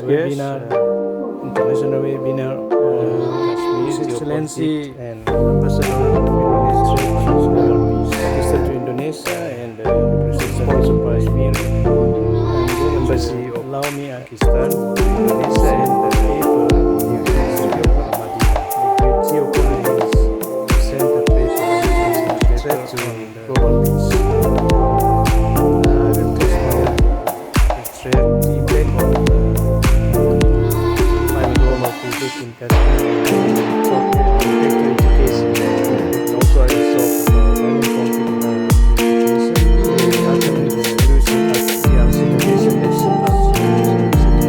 webinar, international webinar on Kashmir, His Excellency and Ambassador Pakistan to Indonesia and the President of Kashmir and Embassy of Pakistan to Indonesia and the paper University of Madinah, the geopolitics center paper threat to global peace. The impact of global conflict in Kashmir impact to education. And also I will talk about violent conflict education. Actually the evolution of the education is education is called violent conflict.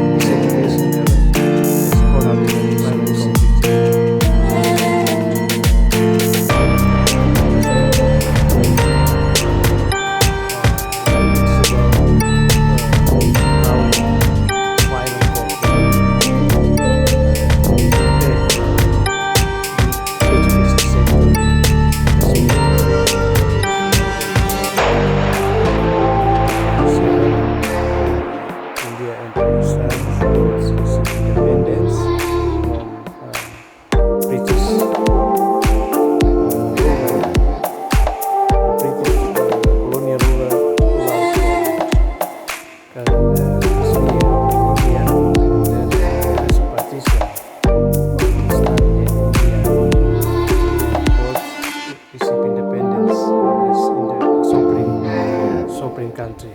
Country.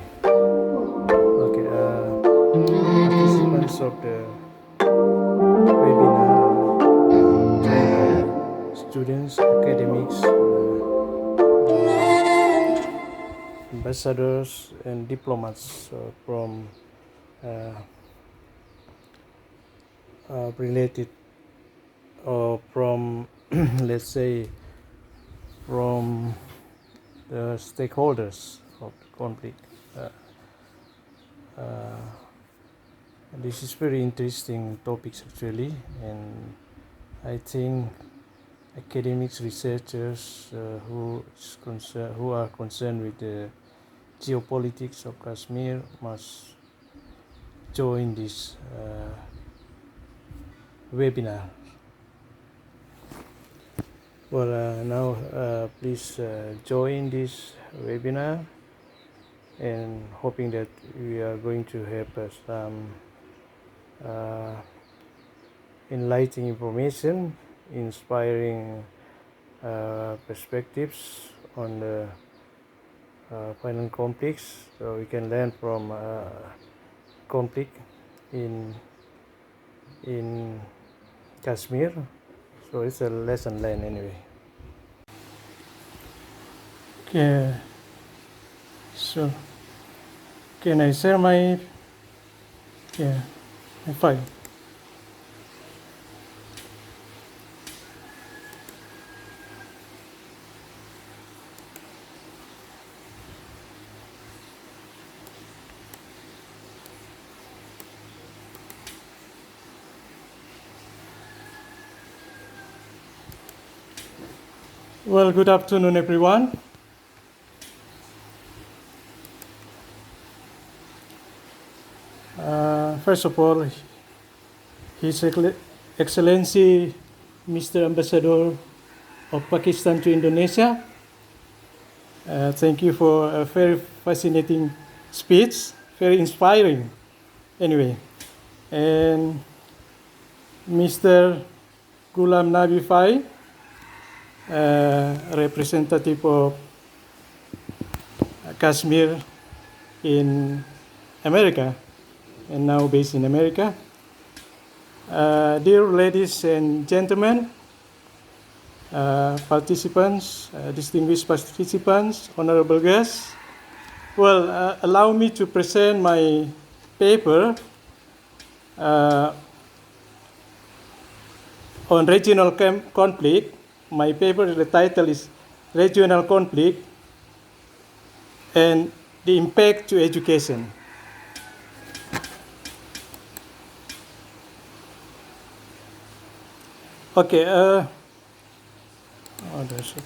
Okay, participants of the webinar trained by students, academics, ambassadors, and diplomats from related or from let's say from the stakeholders of the conflict. This is very interesting topics actually, and I think academics, researchers who are concerned with the geopolitics of Kashmir must join this webinar. Well, now please join this webinar, and hoping that we are going to have some enlightening information, inspiring perspectives on the violent conflicts, so we can learn from conflict in Kashmir. So it's a lesson learned anyway. Okay, so can I share my file? Well, good afternoon, everyone. First of all, His Excellency Mr. Ambassador of Pakistan to Indonesia, thank you for a very fascinating speech, very inspiring anyway. And Mr. Ghulam Nabi Fai, representative of Kashmir in America, and now based in America. Dear ladies and gentlemen, participants, distinguished participants, honorable guests, well, allow me to present my paper on regional conflict. My paper, the title is Regional Conflict and the Impact to Education. Okay, there's a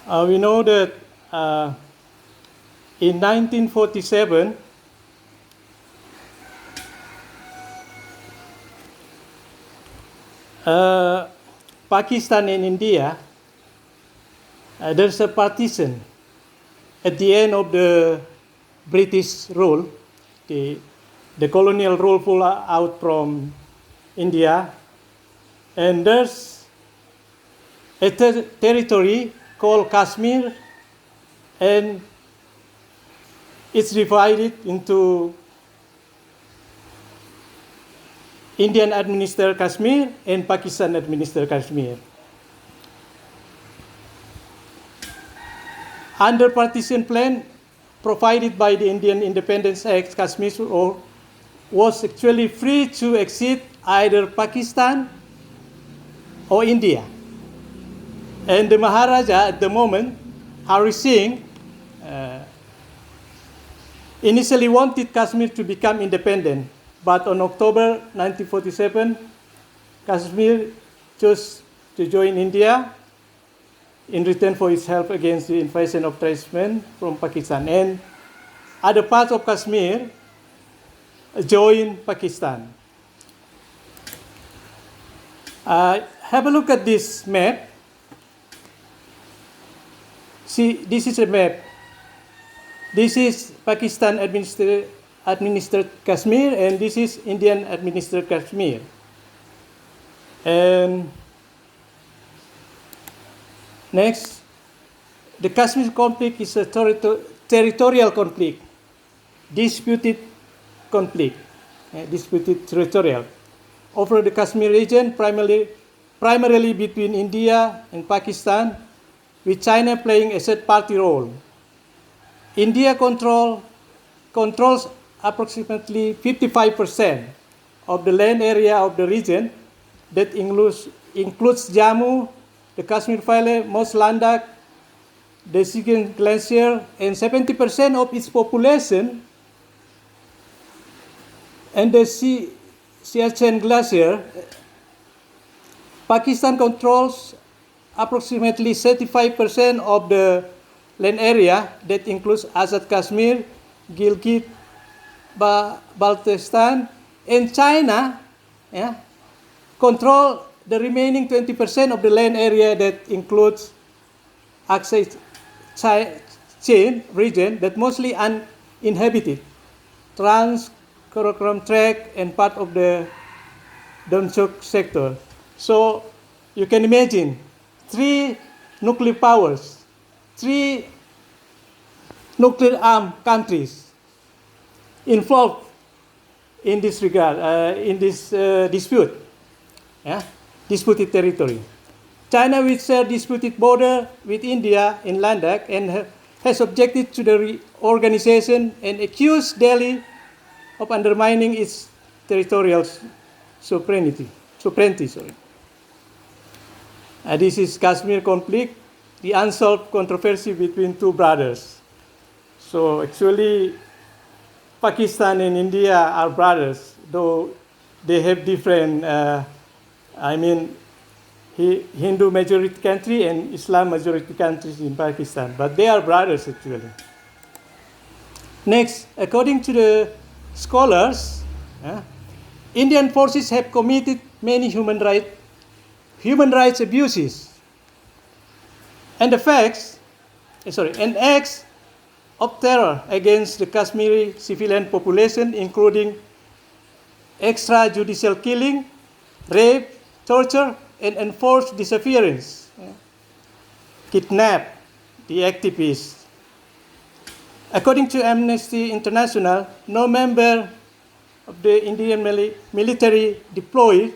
problem. We know that in 1947, Pakistan and India, there's a partition at the end of the British rule. The colonial rule pulled out from India, and there's a territory called Kashmir, and it's divided into Indian administered Kashmir and Pakistan administered Kashmir. Under partition plan provided by the Indian Independence Act, Kashmir was actually free to exceed either Pakistan or India. And the Maharaja at the moment, Hari Singh, initially wanted Kashmir to become independent, but on October 1947, Kashmir chose to join India in return for its help against the invasion of tribesmen from Pakistan. And other parts of Kashmir joined Pakistan. Have a look at this map. See, this is a map. This is Pakistan administered Kashmir, and this is Indian administered Kashmir. And next, the Kashmir conflict is a territorial conflict, disputed conflict, disputed territorial, over the Kashmir region, primarily between India and Pakistan, with China playing a third-party role. India controls approximately 55% of the land area of the region. That includes Jammu, the Kashmir Valley, Mos Landak, the Siachen Glacier, and 70% of its population, and the Siachen Glacier. Pakistan controls approximately 35% of the land area. That includes Azad Kashmir, Gilgit, Baltistan, and China control the remaining 20% of the land area. That includes Aksai Chin region that mostly uninhabited, Trans-Karakoram Tract, and part of the Donchok sector. So you can imagine 3 nuclear powers, 3 nuclear armed countries involved in this regard, in this dispute, disputed territory. China, which shares disputed border with India in Ladakh, and has objected to the reorganization and accused Delhi of undermining its territorial sovereignty. This is Kashmir conflict, the unsolved controversy between two brothers. So actually, Pakistan and India are brothers, though they have different, Hindu majority country and Islam majority countries in Pakistan, but they are brothers actually. Next, according to the scholars, Indian forces have committed many human rights abuses, and acts of terror against the Kashmiri civilian population, including extrajudicial killing, rape, torture, and enforced disappearance, kidnap the activists. According to Amnesty International, no member of the Indian military deployed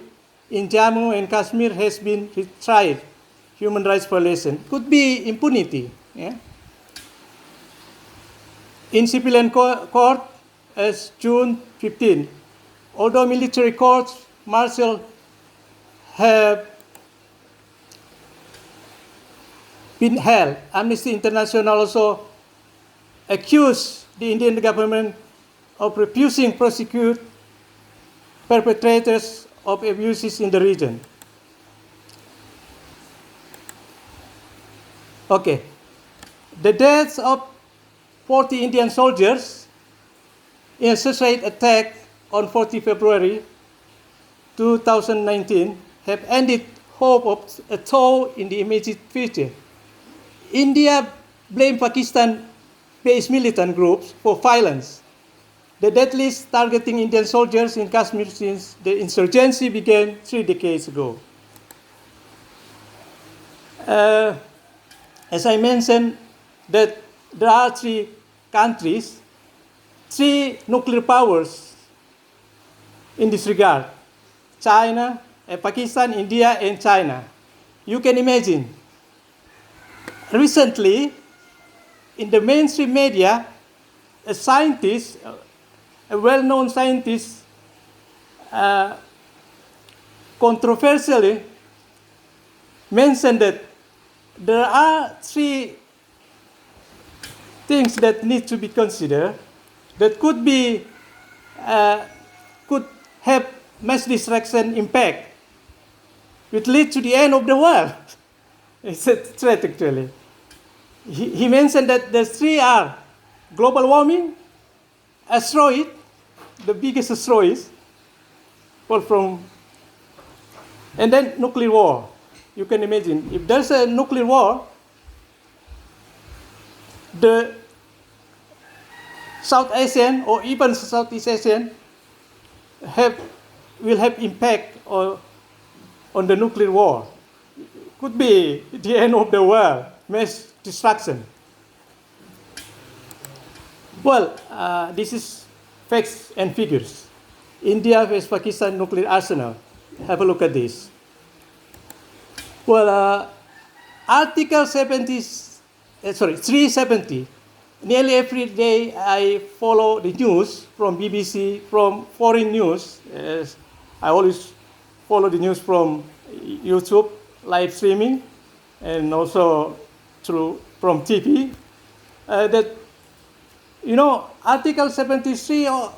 in Jammu and Kashmir has been retried. Human rights violation could be impunity. In civilian court, as June 15, although military courts martial have been held, Amnesty International also accused the Indian government of refusing to prosecute perpetrators of abuses in the region. Okay. The deaths of 40 Indian soldiers in a suicide attack on 40 February 2019 have ended hope of a thaw in the immediate future. India blamed Pakistan-based militant groups for violence, the deadliest targeting Indian soldiers in Kashmir since the insurgency began 3 decades ago. As I mentioned, that there are 3 countries, 3 nuclear powers in this regard: China, Pakistan, India, and China. You can imagine. Recently, in the mainstream media, a scientist, a well-known scientist, controversially mentioned that there are 3 things that need to be considered that could have mass destruction impact, which lead to the end of the world. It's a threat, actually. He mentioned that the 3 are global warming, asteroid, the biggest asteroids, and then nuclear war. You can imagine, if there's a nuclear war, the South Asian or even Southeast Asian will have impact on the nuclear war. Could be the end of the world, mass destruction. Well, this is facts and figures. India vs. Pakistan nuclear arsenal. Have a look at this. Well, Article 370. Nearly every day I follow the news from BBC, from foreign news. I always follow the news from YouTube, live streaming, and also from TV. Article 73 are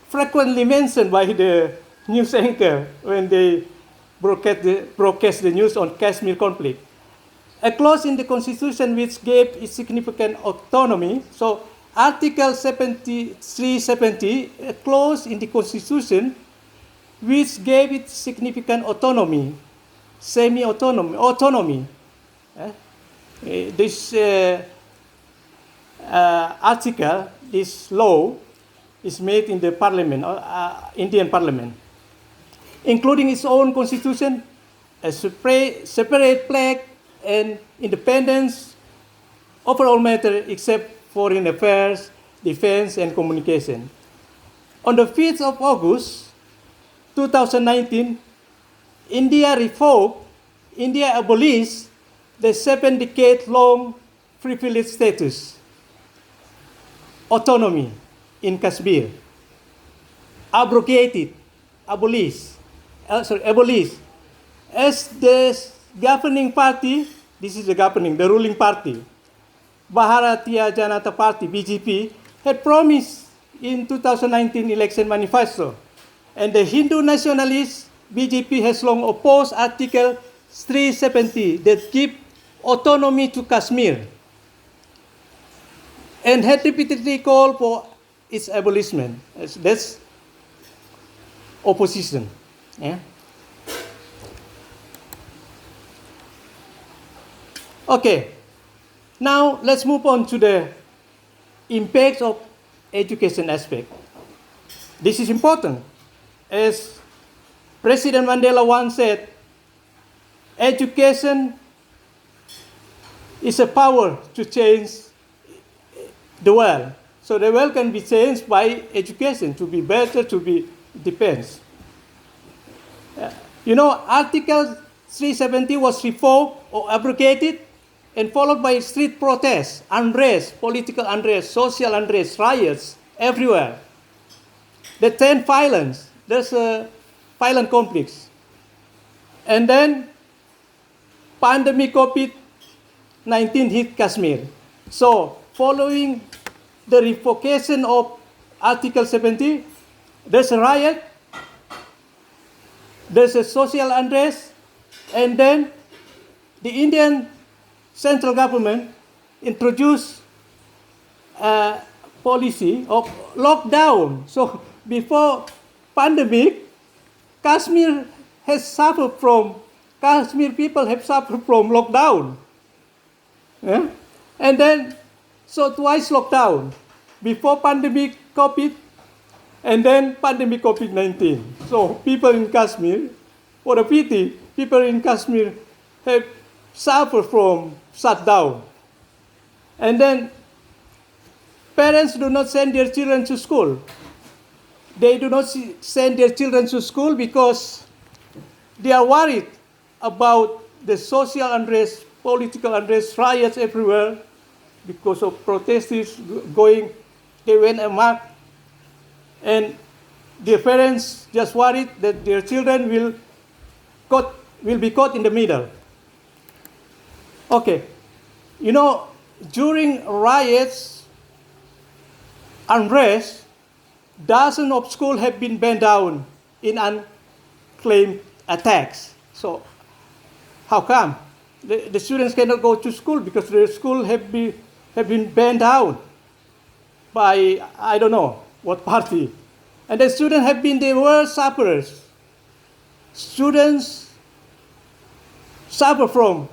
frequently mentioned by the news anchor when they broadcast the news on Kashmir conflict. A clause in the Constitution which gave it significant autonomy. So Article 370, a clause in the Constitution which gave it significant autonomy, autonomy. This article, this law, is made in the Parliament, Indian Parliament, including its own constitution, a separate flag, and independence over all matters except foreign affairs, defense, and communication. On the 5th of August 2019, India abolished the 7-decade-long privileged status, autonomy in Kashmir, abolished. As the governing party, the ruling party, Bharatiya Janata Party, BJP, had promised in 2019 election manifesto, and the Hindu nationalist BJP has long opposed Article 370 that gives autonomy to Kashmir, and had repeatedly called for its abolishment. That's opposition. Yeah? Okay, now let's move on to the impacts of education aspect. This is important. As President Mandela once said, education is a power to change the world. So the world can be changed by education, to be better, to be depends. Article 370 was revoked or abrogated and followed by street protests, unrest, political unrest, social unrest, riots everywhere. The 10 violence, there's violent conflicts. And then pandemic COVID-19 hit Kashmir. So following the revocation of Article 70, there's a riot, there's a social unrest, and then the Indian central government introduced a policy of lockdown. So before pandemic, Kashmir has suffered from, Kashmir people have suffered from lockdown. Yeah? And then, so twice lockdown, before pandemic COVID, and then pandemic COVID-19. So people in Kashmir, what a pity, people in Kashmir have suffered from shutdown. And then parents do not send their children to school. They do not send their children to school because they are worried about the social unrest, political unrest, riots everywhere because of protesters going, they went amok. And their parents just worried that their children will be caught in the middle. Okay, you know, during riots, unrest, dozens of schools have been burned down in unclaimed attacks. So, how come? The students cannot go to school because their school have been burned down by, I don't know, what party. And the students have been the worst sufferers. Students suffer from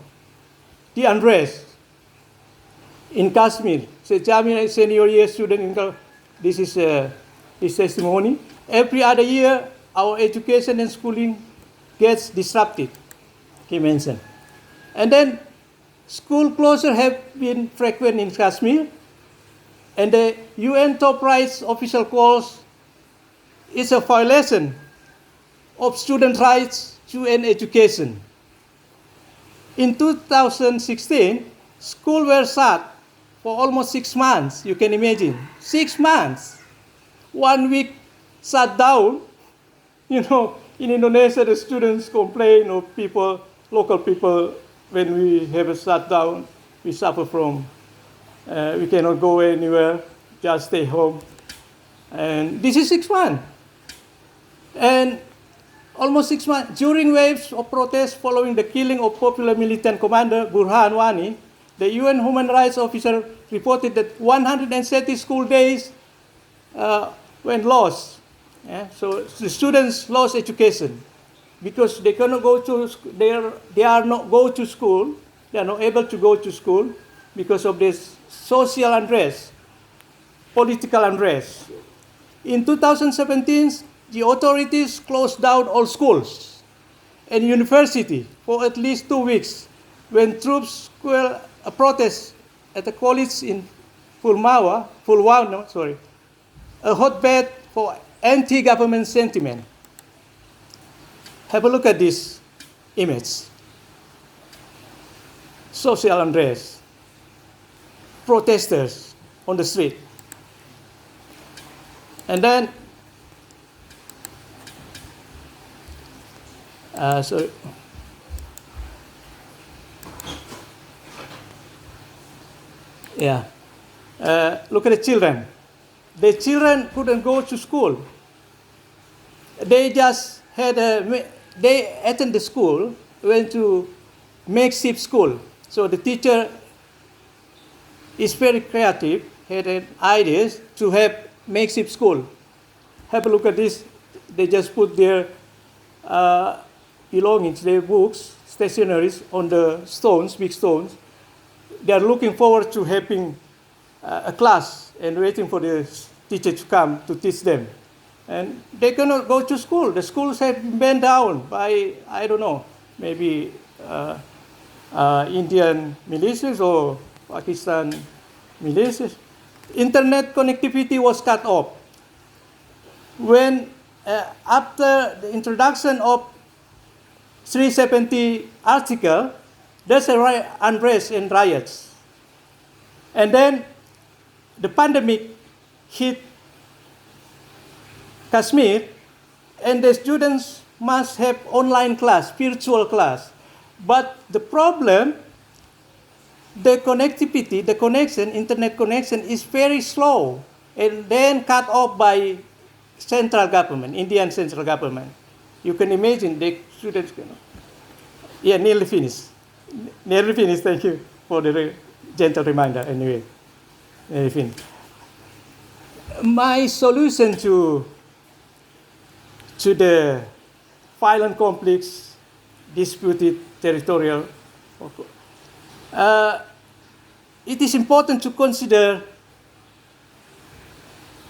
the unrest in Kashmir. So Jamia is senior year student, this is his testimony. Every other year, our education and schooling gets disrupted, he mentioned. And then school closure have been frequent in Kashmir. And the UN top rights official calls it's a violation of student rights to an education. In 2016, schools were shut for almost 6 months. You can imagine, 6 months. 1 week shut down. You know, in Indonesia, the students complain of local people, when we have a shutdown, we suffer from, we cannot go anywhere, just stay home. And this is 6 months. And almost 6 months, during waves of protests following the killing of popular militant commander Burhan Wani, the UN human rights officer reported that 130 school days went lost. Yeah? So the students lost education because they cannot go to they are not go to school. They are not able to go to school because of this social unrest, political unrest. In 2017, the authorities closed down all schools and university for at least 2 weeks when troops quelled a protest at a college in Pulwama, a hotbed for anti-government sentiment. Have a look at this image. Social unrest, protesters on the street. And then, look at the children. The children couldn't go to school. They just they attend the school, went to makeshift school. So the teacher is very creative, had an ideas to have makeshift school. Have a look at this. They just put their belongings, their books, stationaries on the stones, big stones. They are looking forward to having a class and waiting for the teacher to come to teach them. And they cannot go to school. The schools have been burned down by, I don't know, maybe Indian militias or Pakistan militias. Internet connectivity was cut off. When, after the introduction of 370 article, there's a unrest and riots. And then the pandemic hit Kashmir, and the students must have online class, virtual class. But the problem, the connectivity, the connection, internet connection is very slow, and then cut off by central government, Indian central government. You can imagine the students cannot. Yeah, nearly finished. Nearly finished, thank you for the gentle reminder anyway. Nearly finished. My solution to the violent conflicts, disputed territorial. It is important to consider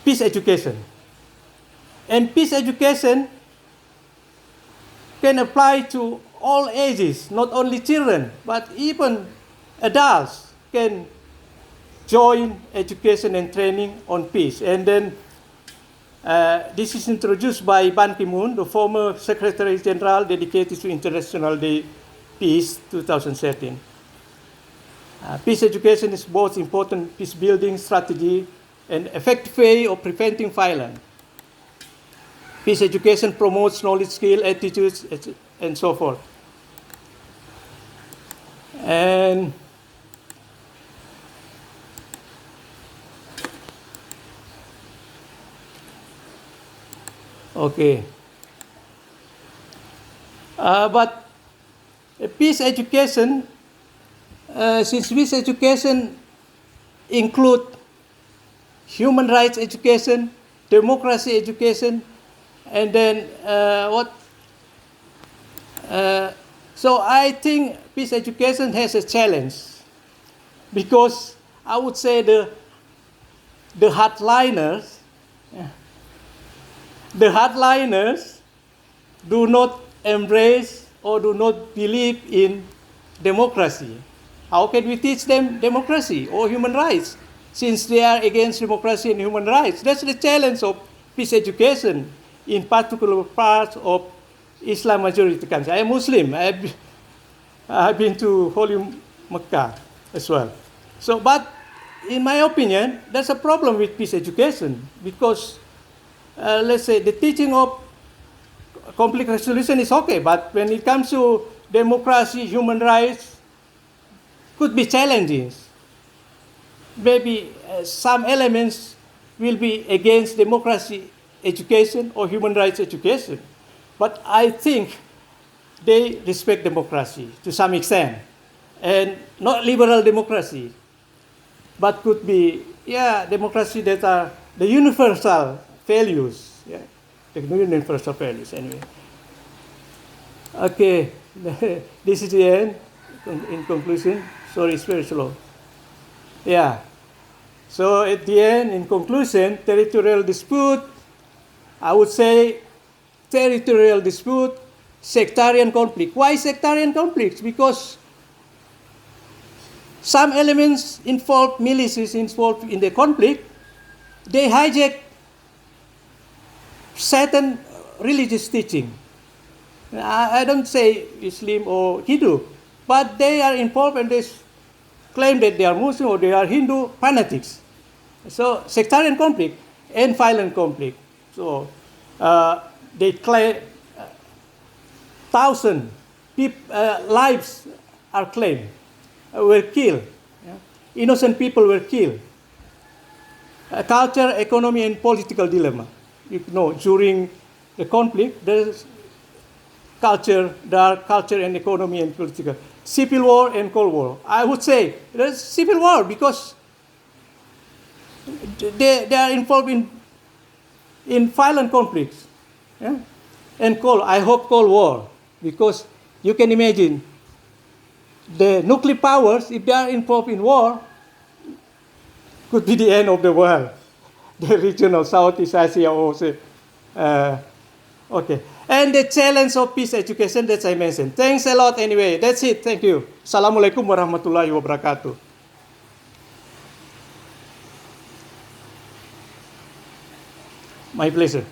peace education. And peace education can apply to all ages, not only children, but even adults can join education and training on peace. And then this is introduced by Ban Ki-moon, the former Secretary General dedicated to International Day Peace 2013. Peace education is both important peace building strategy and effective way of preventing violence. Peace education promotes knowledge, skill, attitudes, and so forth. And okay. But peace education, since peace education include human rights education, democracy education, and then so I think peace education has a challenge because I would say the hardliners do not embrace or do not believe in democracy. How can we teach them democracy or human rights since they are against democracy and human rights? That's the challenge of peace education in particular parts of Islam majority countries. I am Muslim. I've been to Holy Mecca as well. So, but in my opinion, there's a problem with peace education because, let's say, the teaching of conflict resolution is okay, but when it comes to democracy, human rights, could be challenging. Maybe some elements will be against democracy education or human rights education. But I think they respect democracy to some extent. And not liberal democracy, but could be, democracy that are the universal values. Yeah, the universal values anyway. Okay, this is the end. In conclusion, sorry, it's very slow. Yeah. So at the end, in conclusion, territorial dispute, I would say territorial dispute, sectarian conflict. Why sectarian conflicts? Because some elements involved, militias involved in the conflict, they hijack certain religious teaching. I don't say Islam or Hindu, but they are involved and they claim that they are Muslim or they are Hindu fanatics. So sectarian conflict and violent conflict. So they claim lives are claimed, were killed. Yeah? Innocent people were killed. Culture, economy, and political dilemma. You know, during the conflict, there are culture and economy and political. Civil war and Cold War. I would say there's civil war because they are involved in violent conflicts. Yeah? And I hope Cold War, because you can imagine the nuclear powers, if they are involved in war, could be the end of the world. The region of Southeast Asia also. Okay. And the challenge of peace education that I mentioned. Thanks a lot anyway. That's it. Thank you. Assalamualaikum warahmatullahi wabarakatuh. My pleasure.